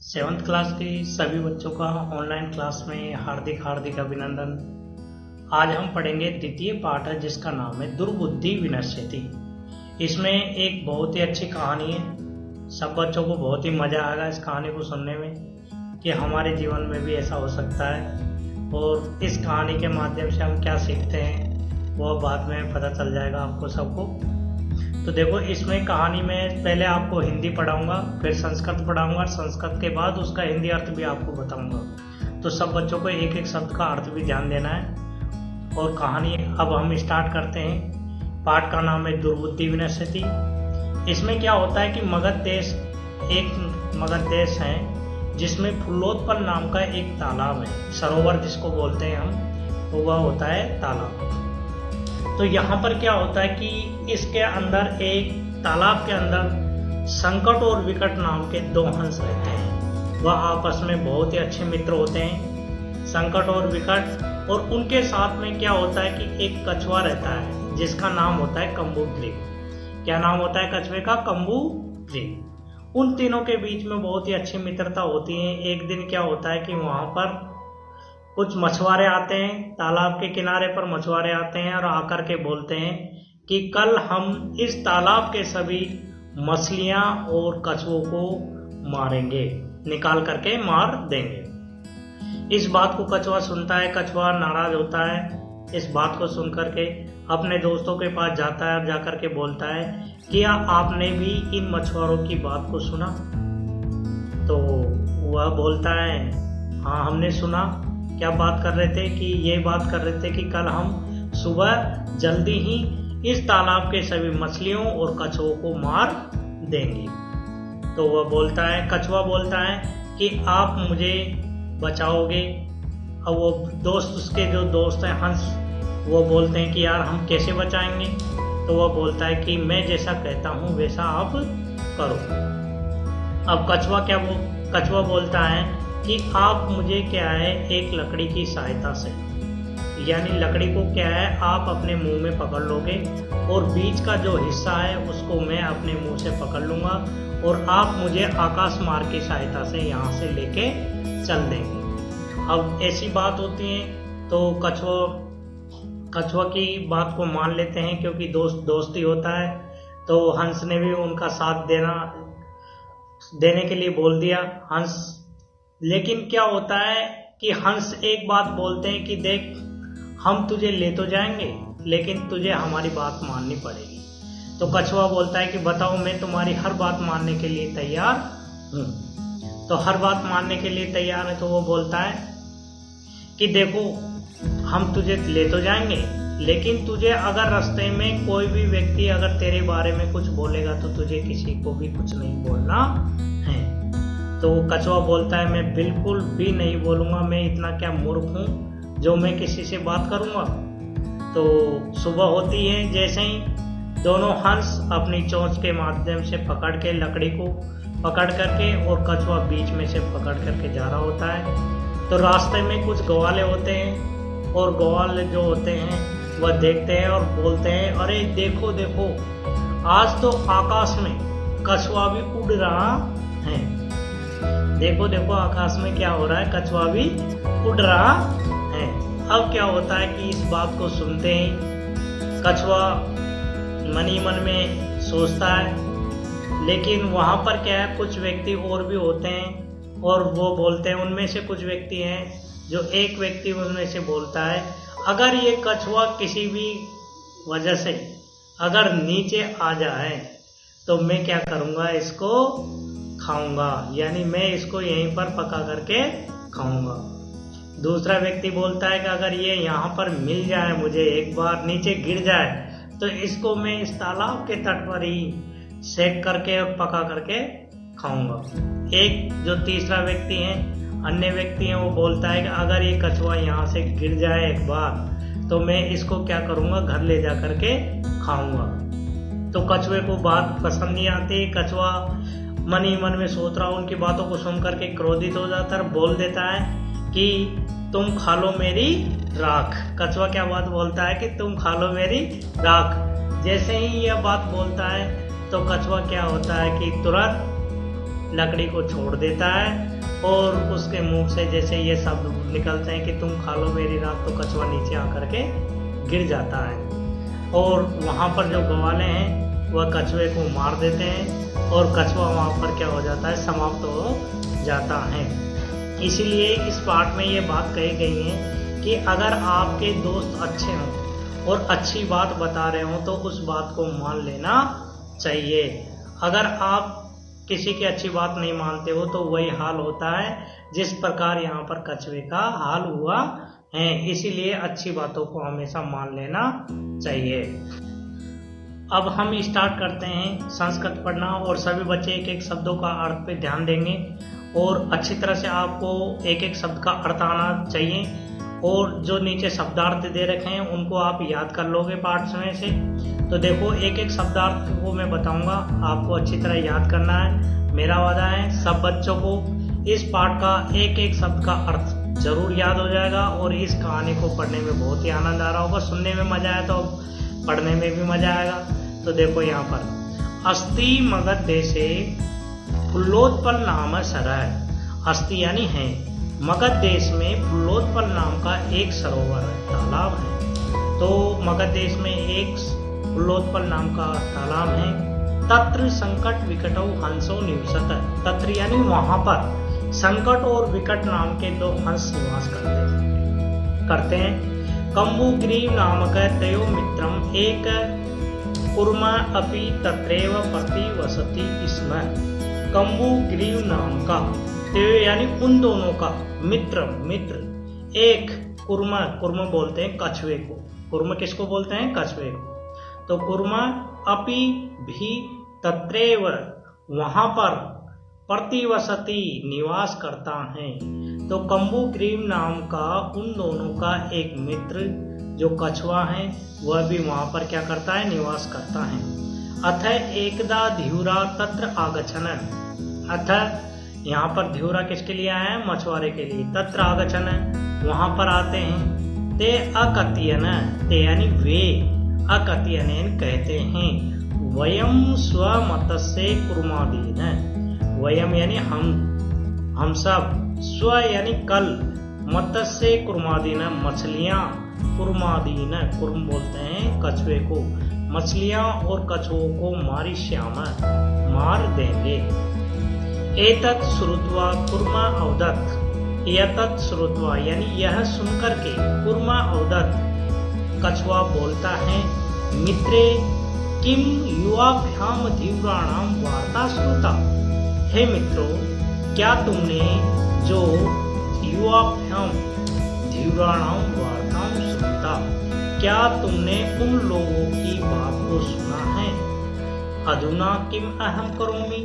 Seventh class के सभी बच्चों का ऑनलाइन क्लास में हार्दिक हार्दिक अभिनंदन। आज हम पढ़ेंगे द्वितीय पाठ है जिसका नाम है दुर्बुद्धि विनश्यति। इसमें एक बहुत ही अच्छी कहानी है। सब बच्चों को बहुत ही मज़ा आएगा इस कहानी को सुनने में कि हमारे जीवन में भी ऐसा हो सकता है, और इस कहानी के माध्यम से हम क्या सीखते हैं वह बाद में पता चल जाएगा आपको सबको। तो देखो, इसमें कहानी में पहले आपको हिंदी पढ़ाऊंगा, फिर संस्कृत पढ़ाऊंगा, संस्कृत के बाद उसका हिंदी अर्थ भी आपको बताऊंगा। तो सब बच्चों को एक एक शब्द का अर्थ भी ध्यान देना है। और कहानी अब हम स्टार्ट करते हैं। पाठ का नाम है दुर्बुद्धि विनश्यति। इसमें क्या होता है कि मगध देश एक मगध देश है जिसमें फुल्लोत्पल नाम का एक तालाब है, सरोवर जिसको बोलते हैं हम, तो वह होता है तालाब। तो यहाँ पर क्या होता है कि इसके अंदर एक तालाब के अंदर संकट और विकट नाम के दो हंस रहते हैं। वह आपस में बहुत ही अच्छे मित्र होते हैं, संकट और विकट। और उनके साथ में क्या होता है कि एक कछुआ रहता है जिसका नाम होता है कम्बुद्रिग। क्या नाम होता है कछुए का? कम्बुद्रिग। उन तीनों के बीच में बहुत ही अच्छी मित्रता होती है। एक दिन क्या होता है कि वहां पर कुछ मछुआरे आते हैं, तालाब के किनारे पर मछुआरे आते हैं और आकर के बोलते हैं कि कल हम इस तालाब के सभी मछलियां और कछुओं को मारेंगे, निकाल करके मार देंगे। इस बात को कछुआ सुनता है, कछुआ नाराज होता है। इस बात को सुन करके अपने दोस्तों के पास जाता है और जाकर के बोलता है कि आपने भी इन मछुआरों की बात को सुना? तो वह बोलता है हाँ, हमने सुना। क्या बात कर रहे थे? कि ये बात कर रहे थे कि कल हम सुबह जल्दी ही इस तालाब के सभी मछलियों और कछुओं को मार देंगे। तो वह बोलता है, कछुआ बोलता है कि आप मुझे बचाओगे? अब वो दोस्त, उसके जो दोस्त हैं हंस, वो बोलते हैं कि यार हम कैसे बचाएंगे? तो वह बोलता है कि मैं जैसा कहता हूँ वैसा आप करो। अब कछुआ बोलता है कि आप मुझे क्या है एक लकड़ी की सहायता से, यानी लकड़ी को क्या है आप अपने मुंह में पकड़ लोगे और बीच का जो हिस्सा है उसको मैं अपने मुंह से पकड़ लूंगा और आप मुझे आकाश मार्ग की सहायता से यहाँ से लेके चल देंगे। अब ऐसी बात होती है तो कछुआ की बात को मान लेते हैं, क्योंकि दोस्ती होता है। तो हंस ने भी उनका साथ देने के लिए बोल दिया हंस। लेकिन क्या होता है कि हंस एक बात बोलते हैं कि देख, हम तुझे ले तो जाएंगे लेकिन तुझे हमारी बात माननी पड़ेगी। तो कछुआ बोलता है कि बताओ, मैं तुम्हारी हर बात मानने के लिए तैयार हूँ। तो हर बात मानने के लिए तैयार है। तो वो बोलता है कि देखो, हम तुझे ले तो जाएंगे लेकिन तुझे अगर रास्ते में कोई भी व्यक्ति अगर तेरे बारे में कुछ बोलेगा तो तुझे किसी को भी कुछ नहीं बोलना है। तो कछुआ बोलता है मैं बिल्कुल भी नहीं बोलूँगा, मैं इतना क्या मूर्ख हूँ जो मैं किसी से बात करूँगा। तो सुबह होती है, जैसे ही दोनों हंस अपनी चोंच के माध्यम से पकड़ के लकड़ी को पकड़ करके और कछुआ बीच में से पकड़ करके जा रहा होता है। तो रास्ते में कुछ ग्वाले होते हैं और ग्वाल जो होते हैं वह देखते हैं और बोलते हैं अरे देखो देखो, आज तो आकाश में कछुआ भी उड़ रहा है। देखो देखो, आकाश में क्या हो रहा है, कछुआ भी उड़ रहा है। अब क्या होता है कि इस बात को सुनते ही कछुआ मन ही मन में सोचता है। लेकिन वहाँ पर क्या है, कुछ व्यक्ति और भी होते हैं और वो बोलते हैं, उनमें से कुछ व्यक्ति हैं जो एक व्यक्ति उनमें से बोलता है अगर ये कछुआ किसी भी वजह से अगर नीचे आ जाए तो मैं क्या करूँगा, इसको खाऊंगा, यानी मैं इसको यहीं पर पका करके खाऊंगा। दूसरा व्यक्ति बोलता है कि अगर ये यहाँ पर मिल जाए, मुझे एक बार नीचे गिर जाए, तो इसको मैं इस तालाब के तट पर ही सेक करके और पका करके खाऊंगा। एक जो तीसरा व्यक्ति है, अन्य व्यक्ति है, वो बोलता है कि अगर ये कछुआ यहाँ से गिर जाए एक बार तो मैं इसको क्या करूँगा, घर ले जा करके खाऊंगा। तो कछुए को बात पसंद नहीं आती। कछुआ मन ही मन में सोच रहा, उनकी बातों को सुन करके क्रोधित हो जाता है, बोल देता है कि तुम खा लो मेरी राख। कछुआ क्या बात बोलता है कि तुम खा लो मेरी राख। जैसे ही यह बात बोलता है तो कछुआ क्या होता है कि तुरंत लकड़ी को छोड़ देता है और उसके मुंह से जैसे ये शब्द निकलते हैं कि तुम खा लो मेरी रात, तो कछुआ नीचे आकर के गिर जाता है और वहाँ पर जो ग्वाले हैं वह कछुए को मार देते हैं और कछुआ वहाँ पर क्या हो जाता है, समाप्त हो जाता है। इसीलिए इस पाठ में ये बात कही गई है कि अगर आपके दोस्त अच्छे हों और अच्छी बात बता रहे हों तो उस बात को मान लेना चाहिए। अगर आप किसी की अच्छी बात नहीं मानते हो तो वही हाल होता है जिस प्रकार यहाँ पर कछुए का हाल हुआ है। इसीलिए अच्छी बातों को हमेशा मान लेना चाहिए। अब हम स्टार्ट करते हैं संस्कृत पढ़ना और सभी बच्चे एक एक शब्दों का अर्थ पे ध्यान देंगे और अच्छी तरह से आपको एक एक शब्द का अर्थ आना चाहिए और जो नीचे शब्दार्थ दे रखे हैं उनको आप याद कर लोगे पाठ में से। तो देखो एक एक शब्दार्थ को मैं बताऊंगा, आपको अच्छी तरह याद करना है। मेरा वादा है सब बच्चों को इस पाठ का एक एक शब्द का अर्थ जरूर याद हो जाएगा और इस कहानी को पढ़ने में बहुत ही आनंद आ रहा होगा। सुनने में मजा आया तो पढ़ने में भी मजा आएगा। तो देखो यहाँ पर अस्ति मगध देशे फुल्लोत्पल नाम सरह। अस्ति यानी है, मगध देश में फुल्लोत्पल नाम का एक सरोवर है, तालाब है। तो मगध देश में एक फुल्लोत्पल नाम का तालाब है। तत्र संकट विकटौ हंसो निवसत। तत्र यानी वहां पर संकट और विकट नाम के दो हंस निवास करते हैं। कम्बुग्रीव नामक तयो मित्रम एक कुर्मा अपि तत्रैव प्रतिवसति स्म। कम्बुग्रीव नाम का तयो यानी उन दोनों का मित्र एक कुर्मा, कुर्मा बोलते हैं कछुए को। कुर्मा किसको बोलते हैं? कछुए को। तो कुर्मा अपि भी तत्रैव वहां पर प्रतिवसति निवास करता है। तो कम्बुग्रीव नाम का उन दोनों का एक मित्र जो कछुआ है वह भी वहां पर क्या करता है? निवास करता है। अथ एकदा ध्युरा तत्र आगछन। अथ यहाँ पर ध्युरा किसके लिए आया है? मछुआरे के लिए। तत्र आगछन वहां पर आते हैं। ते अकथयन, ते यानी वे, अकथयन कहते हैं, वयम स्वमतस्य कुर्मादीन। वयम यानी हम सब, स्व यानी कल, मत्स्य कुर्मादीन मछलियां, कुर्मादीन कुर्म बोलते हैं कछुए को, मछलियां और कछुओं को मारी श्याम मार देंगे। एतत् श्रुत्वा कुर्मा अवदत्। एतत् श्रुत्वा यानी यह सुनकर के, कुर्मा अवदत् कछुआ बोलता है, मित्रे किम युवाभ्याम धीव्राणाम वार्ता श्रुता। हे मित्रों, क्या तुमने जो युवाभ्याम धीव्राणाम वार्ताम श्रुता, क्या तुमने उन लोगों की बात को सुना है? अधुना किम अहम करोमि,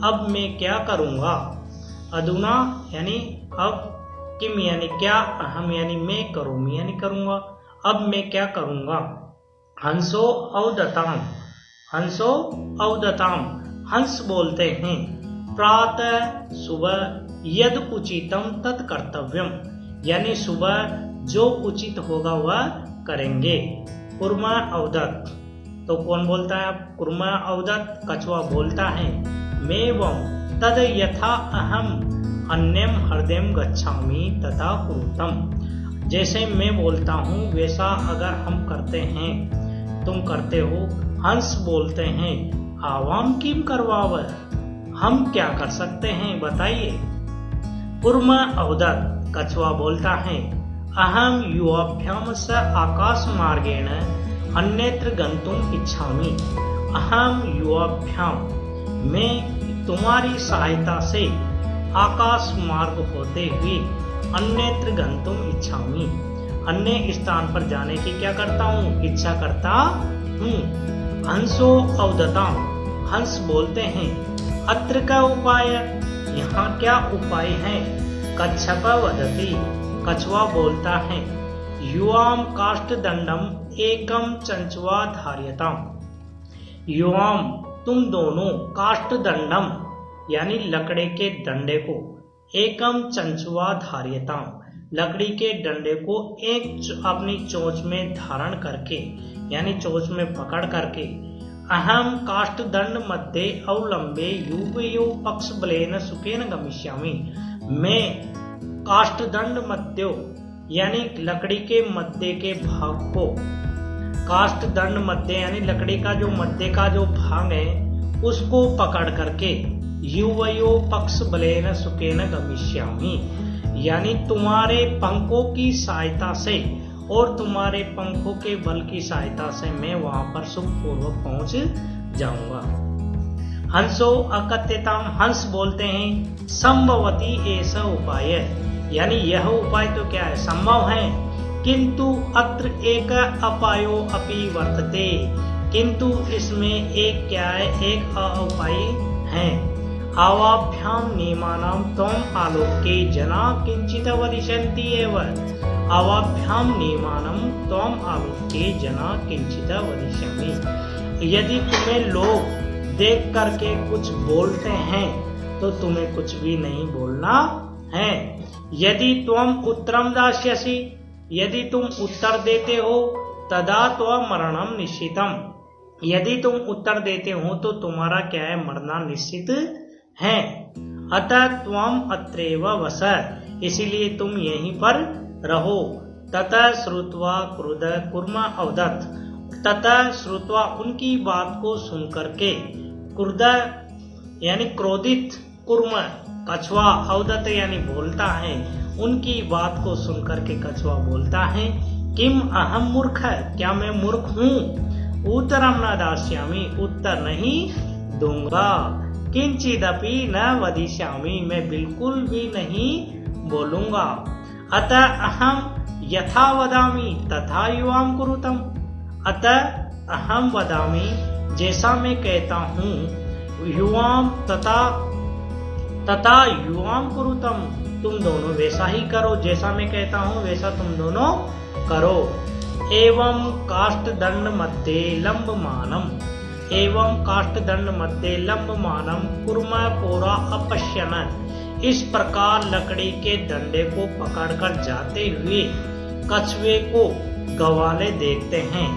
अब मैं क्या करूंगा? अधुना यानी अब, किम यानी क्या, अहम यानी मैं, करोमि यानी करूंगा, अब मैं क्या करूंगा? हंसो अवदताम, हंसो अवदताम हंस बोलते हैं, प्रातः सुबह, यद उचितम तत् कर्तव्यम यानी सुबह जो उचित होगा वह करेंगे। कुर्मा अवदत्, तो कौन बोलता है? कुर्मा अवदत् कछुआ बोलता है, मेवं तद यथा अहम अन्यम हृदयम गच्छामि तथा कुरुतम। जैसे मैं बोलता हूँ वैसा अगर हम करते हैं, तुम करते हो। हंस बोलते हैं, आवाम किम करवाव, हम क्या कर सकते हैं बताइए। कुर्मा अवदत् कछुआ बोलता है, अहम युवाभ्याम स आकाश मार्गेण अन्यत्र गंतुम इच्छामि। अहम युवाभ्याम, मैं तुम्हारी सहायता से आकाश मार्ग होते हुए अन्यत्र गंतुम इच्छामि, अन्य स्थान पर जाने की क्या करता हूँ? इच्छा करता हूँ। हंसो अवदताम, हंस बोलते हैं, अत्र का उपाय, यहाँ क्या उपाय है? कच्छप वदति, कछुआ बोलता है, युवाम काष्ठदंडम एकम चंचवा धार्यताम। युवाम तुम दोनों, काष्ठदंडम यानी लकड़े के डंडे को, एकम चंचवा धार्यताम लकड़ी के डंडे को एक अपनी चोंच में धारण करके यानी चोंच में पकड़ करके, अहम काष्ठदंड मध्ये अवलंबे युवयो पक्ष बलेन सुखेन गमिष्यामि, में काष्ठदंड मध्यो यानी लकड़ी के मध्य के भाग को, काष्ठदंड मध्य यानी लकड़ी का जो मध्य का जो भाग है उसको पकड़ करके युवयो पक्ष बलेन सुकेन गमिष्यामि, यानी तुम्हारे पंखों की सहायता से और तुम्हारे पंखों के बल की सहायता से मैं वहां पर सुखपूर्वक पहुंच जाऊंगा। हंसो अकत्यताम, हंस बोलते हैं संभवती ऐसा उपाय, यानी यह उपाय तो क्या है, संभव है, किंतु अत्र एक अपायो अपि वर्तते, किंतु इसमें एक क्या है, एक उपाय है। आवाभ्याम नियमानाम त्वम आलोके जना किंचित वदिष्यन्ति एव, आवाभ्याम नियमानम त्वम आलोके जना किंचित वदिष्यामि, यदि तुम्हें लोग देख करके कुछ बोलते हैं तो तुम्हें कुछ भी नहीं बोलना है। यदि तुम उत्तरम दास्यसि, यदि तुम उत्तर देते हो, तदा त्वं मरणम निश्चितम, यदि तुम उत्तर देते हो तो तुम्हारा क्या है, मरना निश्चित है। अतः त्वं अत्रैव वस, इसीलिए तुम यहीं पर रहो। ततः श्रुत्वा क्रुध कुर्म अवदत्, ततः श्रुत्वा उनकी बात को सुन करके, क्रुध यानी क्रोधित, कुर्म कछुआ, अवदत् यानी बोलता है, उनकी बात को सुन करके कछुआ बोलता है, किम अहम मूर्ख, क्या मैं मूर्ख हूँ, उत्तरम न दास्यामि, उत्तर नहीं दूंगा, किंचिदपि न वदिष्यामि, मैं बिल्कुल भी नहीं बोलूंगा। अतः अहम यथा वदामि तथा युवाम कुरुतम, अतः अहम वदामि, जैसा मैं कहता हूँ, युवाम तथा युवाम कुरुतम, तुम दोनों वैसा ही करो, जैसा मैं कहता हूँ वैसा तुम दोनों करो। एवं काष्ठदंड मध्ये लंबमानम, एवं काष्ठदंड मध्ये लंबमानम कुर्म पोरा अपश्यन, इस प्रकार लकड़ी के डंडे को पकड़कर जाते हुए कछुए को गवाले देखते हैं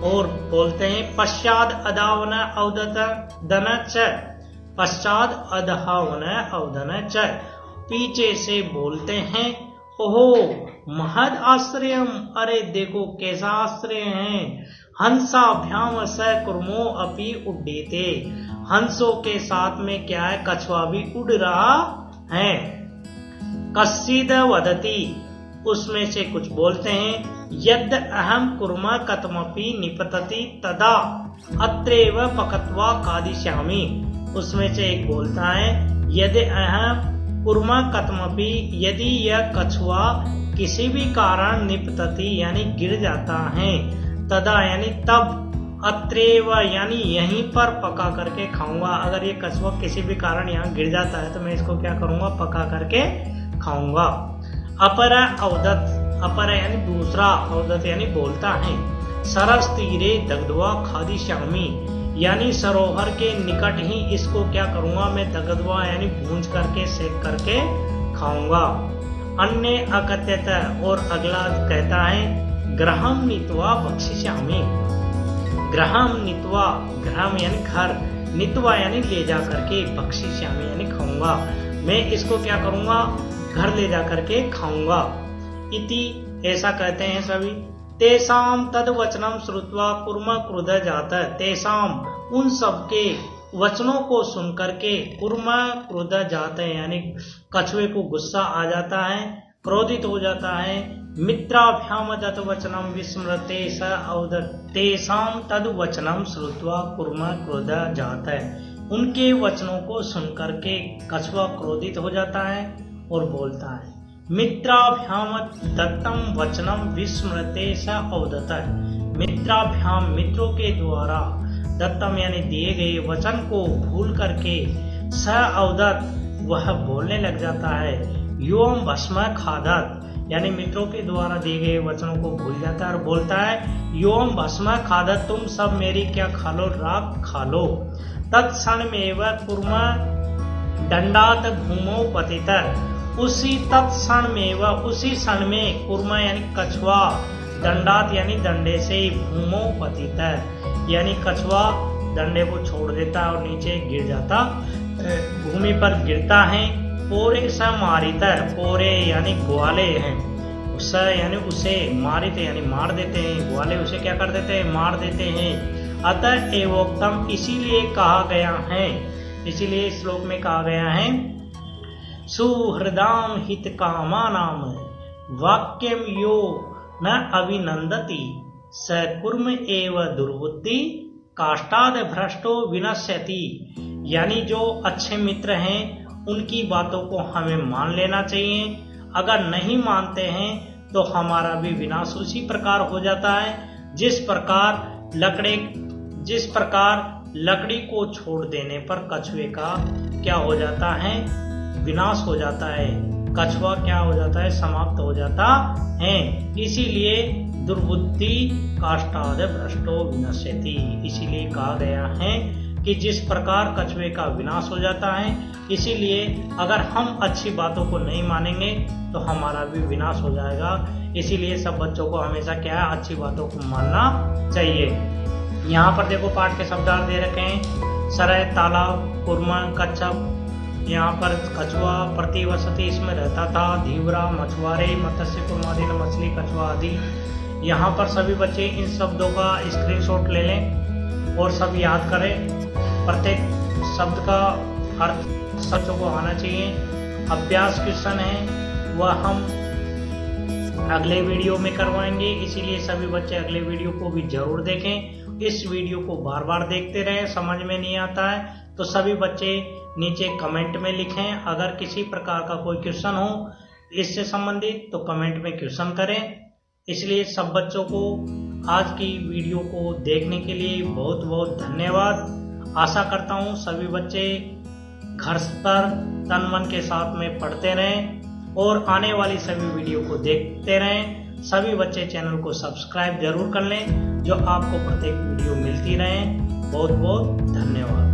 और बोलते हैं, पश्चाद अधावन अवदत दन च, पश्चात अधावन अवदन च, पीछे से बोलते हैं, ओहो महद आश्रयम, अरे देखो कैसा आश्रय है, हंसाभ्याम स कुर्मो अपि उड्डीते, हंसों के साथ में क्या है, कछुआ भी उड़ रहा है। कश्चिद वदति, उसमें से कुछ बोलते हैं, यद् अहम कुर्म कथमपि निपतति तदा अत्रैव पकत्वा खादिष्यामि, उसमें से एक बोलता है, यदि अहम कुर्म कथमपि, यदि यह कछुआ किसी भी कारण निपतति यानी गिर जाता है, तदा यानी तब, अत्रैव यानी यहीं पर पका करके खाऊंगा, अगर ये कछुआ किसी भी कारण यहाँ गिर जाता है तो मैं इसको क्या करूंगा, पका करके खाऊंगा। अपर अवदत्, अपर यानी दूसरा, अवदत् यानी बोलता है, सरस तीरे दग्ध्वा खादिष्यामि, यानी सरोवर के निकट ही इसको क्या करूंगा, मैं दग्ध्वा यानी भूंज करके सेक करके खाऊंगा। अन्य अकथ्यत, और अगला कहता है, ग्रहम नीत्वा भक्षिष्यामि, ग्रहम नीत्वा, ग्रहम यानी घर, नीत्वा यानी ले जा करके, भक्षिष्यामि यानी खाऊंगा, मैं इसको क्या करूंगा, घर ले जा करके खाऊंगा। इति ऐसा कहते हैं सभी। तेसाम तद वचनम श्रुत्वा कुर्म क्रुध जाता, तेसाम उन सबके वचनों को सुन करके कुर्म क्रुध जाते यानी कछुए को गुस्सा आ जाता है, क्रोधित हो जाता है। मित्राभ्याम दत्त वचनम विस्मृते स अवदत्, तेसाम तद वचनम श्रुत्वा कुर्म क्रोध जाता, उनके वचनों को सुन करके कछुआ क्रोधित हो जाता है और बोलता है, मित्राभ्याम दत्तम वचनम विस्मृते स अवदत्, मित्राभ्याम मित्रों के द्वारा, दत्तम यानी दिए गए वचन को भूल करके, स अवदत् वह बोलने लग जाता है, योम भस्म खादत यानी मित्रों के द्वारा दिए गए वचनों को भूल जाता है और बोलता है, योम भस्म खादत, तुम सब मेरी क्या खा लो, राख खा लो। तत्क्षण में वह कुर्म दंडात भूमो पतित, उसी तत्क्षण में वह उसी क्षण में कुर्मा यानी कछुआ, दंडात यानी डंडे से, भूमो पतित यानी कछुआ डंडे को छोड़ देता और नीचे गिर जाता, भूमि पर गिरता है पोरे स मारितर, पोरे यानी ग्वाले हैं, उस यानी उसे, मारित यानी मार देते हैं, ग्वाले उसे क्या कर देते हैं, मार देते हैं। अतः एवोक्तम इसीलिए कहा गया है, इसीलिए श्लोक में कहा गया है, सुहृदाम हित कामानाम वाक्यम यो न अभिनंदति स कुर्म एव दुर्बुद्धि काष्ठाद भ्रष्टो विनश्यति। यानी जो अच्छे मित्र हैं उनकी बातों को हमें मान लेना चाहिए, अगर नहीं मानते हैं तो हमारा भी विनाश उसी प्रकार हो जाता है जिस प्रकार लकड़ी को छोड़ देने पर कछुए का क्या हो जाता है, विनाश हो जाता है, कछुआ क्या हो जाता है, समाप्त हो जाता है। इसीलिए दुर्बुद्धि काष्ठाद भ्रष्टो विनश्यति, इसीलिए कहा गया है कि जिस प्रकार कछुए का विनाश हो जाता है, इसीलिए अगर हम अच्छी बातों को नहीं मानेंगे तो हमारा भी विनाश हो जाएगा। इसीलिए सब बच्चों को हमेशा क्या है, अच्छी बातों को मानना चाहिए। यहाँ पर देखो पाठ के शब्दार्थ दे रखे हैं, सरय, तालाब, कुर्मा, कच्छप, यहाँ पर कछुआ, प्रतिवसति इसमें रहता था, धीवरा, मछुआरे, मत्स्य कुर्मादि, मछली, कछुआ आदि। यहाँ पर सभी बच्चे इन शब्दों का स्क्रीनशॉट ले लें और सब याद करें। प्रत्येक शब्द का अर्थ बच्चों को आना चाहिए। अभ्यास क्वेश्चन है वह हम अगले वीडियो में करवाएंगे, इसीलिए सभी बच्चे अगले वीडियो को भी जरूर देखें। इस वीडियो को बार बार देखते रहें, समझ में नहीं आता है तो सभी बच्चे नीचे कमेंट में लिखें। अगर किसी प्रकार का कोई क्वेश्चन हो इससे संबंधित तो कमेंट में क्वेश्चन करें। इसलिए सब बच्चों को आज की वीडियो को देखने के लिए बहुत बहुत धन्यवाद। आशा करता हूँ सभी बच्चे घर पर तन मन के साथ में पढ़ते रहें और आने वाली सभी वीडियो को देखते रहें। सभी बच्चे चैनल को सब्सक्राइब जरूर कर लें जो आपको प्रत्येक वीडियो मिलती रहे। बहुत बहुत धन्यवाद।